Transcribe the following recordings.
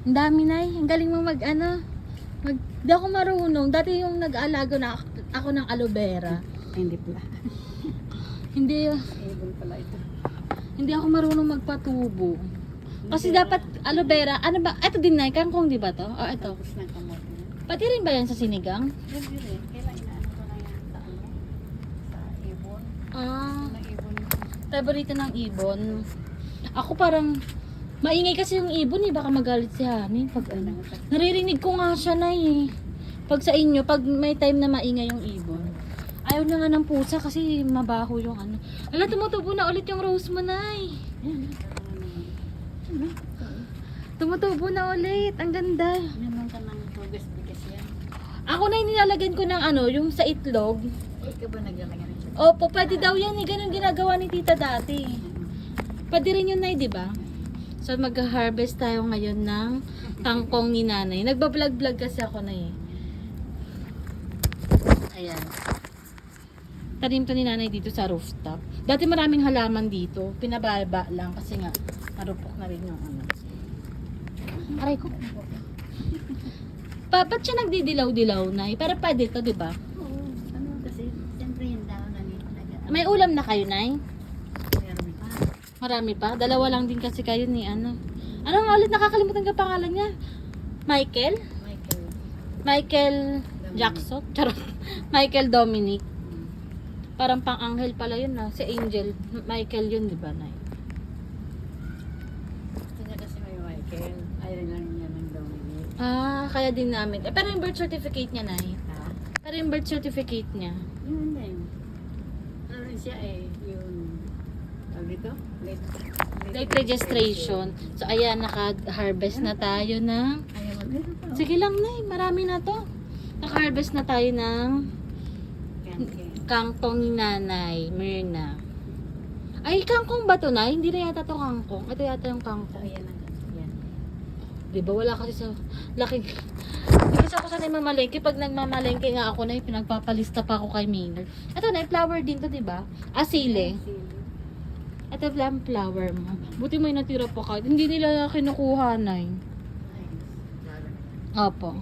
Ang dami na Ang galing mo di ako marunong. Dati yung nag-aalaga na ako ng aloe vera. Ay, hindi pala. Hindi, Ibon pala ito. hindi ako marunong magpatubo. Kasi dapat aloe vera, ano ba? Ito din na, kangkong di ba to? O ito. Tapos ng kamote. Pati rin ba yan sa sinigang? Hindi rin. Kailan inaano ko na yan sa ano? Sa ibon. Ah, Ng ibon. paborito ng ibon. Ako parang, maingay kasi yung ibon baka magalit si Hani. Pag ano. Naririnig ko nga siya Pag sa inyo, pag may time na maingay yung ibon. Ayaw na nga ng pusa kasi mabaho yung ano. Ala, tumutubo na ulit yung rose mo, Nay. Tumutubo na ulit. Ang ganda. Naman ka ng progress bigas yan. Ako na nilalagyan ko ng yung sa itlog. Ikaw ba naglalagyan ng siya? Opo, pwede daw yan Ganun ginagawa ni tita dati. Pwede rin yun, Nay, di ba? So, mag-harvest tayo ngayon ng kangkong ni nanay. Nagbablog-vlog kasi ako na Ayan. Tanim to ni nanay dito sa rooftop. Dati maraming halaman dito. Pinababa lang kasi nga marupok na rin yung ano. Aray ko. Ba't siya nagdidilaw-dilaw, Nay? Pero pwede to, di ba? Oo. Ano kasi, siyempre yung daw na May ulam na kayo, Nay? meron pa. Marami pa. Dalawa lang din kasi kayo ni ano. Ano nga ulit? Nakakalimutan ka pangalan niya. Michael? Michael. Michael Jackson? Charot. Michael Dominic. Parang pang-anghel pala yun Si Angel. Michael yun, di ba, Nay? Gusto niya kasi may Michael. Ayaw lang niya ng Dominic. Ah, kaya din namin. Pero yung birth certificate niya, Nay. Ha? Pero yung birth certificate niya. Yun din. Ano rin siya yung tawag dito? Late registration. So, ayan, naka-harvest na tayo ng... Ayaw mo. Meron pa. Sige lang, Nay. Marami na to. Naka-harvest na tayo ng kangkong ni Nanay, Myrna. Ay, kangkong ba to, Nay? Hindi na yata to kangkong. Ito yata yung kangkong. Ayan ang yan. Diba, wala kasi sa laking... Hindi kasi ako sanay mamalengke. Pag nagmamalengke nga ako, Nay, pinagpapalista pa ako kay Maynard. Ito, Nay, flower din to, diba? Asile. Ito lang flower mo. Buti may natira pa kahit. Hindi nila kinukuha, Nay. Opo.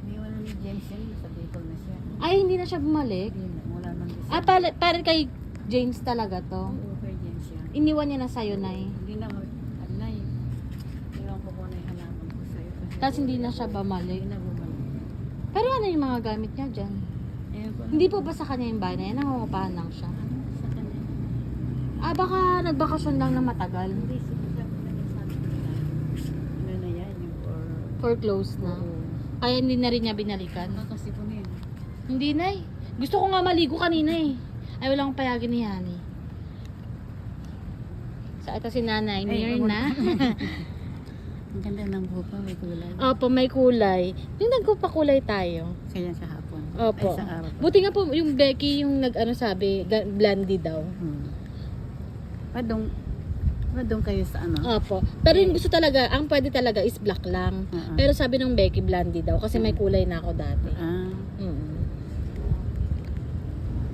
May wala ni James yan. Sabi ko na siya. Ay, hindi na siya bumalik. Wala nang bisa. Ah, para kay James talaga to. Oo, kay James yan. Iniwan niya na sa'yo, Nay. Hindi na mag-anay. Iwan ko po na yung halaman ko sa'yo. Tapos hindi na siya bumalik. Hindi na bumalik. Pero ano yung mga gamit niya dyan? Ayun po. Hindi po ba sa kanya yung bahay na yan? Nangungupahan lang siya. Ano sa kanya? Ah, baka nagbakasyon lang na matagal. Hindi, sabi nila. Ano na yan, yung Foreclosed na. Kaya hindi na rin niya binalikan. Kasi po na yun. Hindi, Nay. Gusto ko nga maligo kanina Ay, wala akong payagin ni Yani. So, ito si Nanay. Myrna. Ang ganda ng buhok mo, may kulay. Opo, may kulay. Yung nagpapakulay tayo. Kaya sa hapon. Opo. Ay, sa araw. Buti nga po, yung Becky, yung sabi, blondie daw. Padong kayo sa ano? Opo. Pero yung gusto talaga, ang pwede talaga is black lang. Oo. Pero sabi ng Becky, blondie daw. Kasi may kulay na ako dati. Ah.